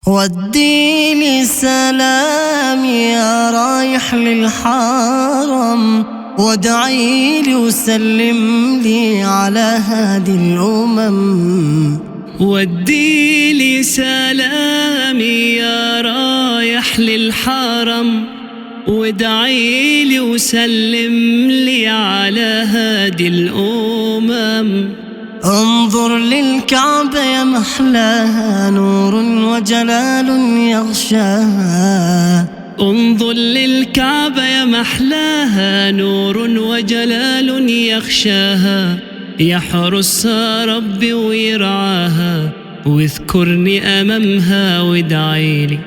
ودي لي سلامي يا رايح للحرم، وادعي لي وسلم لي على هادي الأمم. ودي لي سلامي يا رايح للحرم، وادعي لي وسلم لي على هادي الأمم. انظر للكعبة يا محلاها، نور وجلال يغشاها. انظر للكعبة يا محلاها، نور وجلال يغشاها. يحرسها ربي ويرعاها، واذكرني أمامها وادعيلي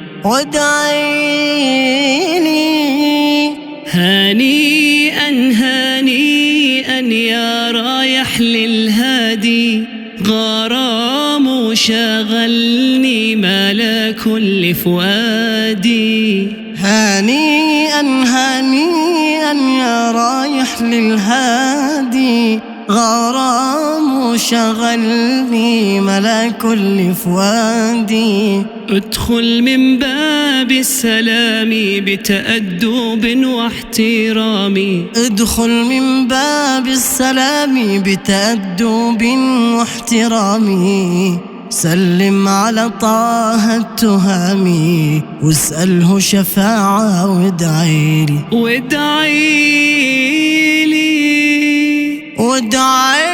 هنيئا هنيئا يا رايح للهادي. غرام شغلني ملا كل فؤادي. هنيئا هنيئا يا رايح للهادي، غرام شغلني ملا كل فؤادي. ادخل من باب السلام بتأدب واحترام. ادخل من باب السلام بتأدب واحترام. سلم على طه التهامي، واسأله شفاعة وادعيلي وادعيلي وادعيلي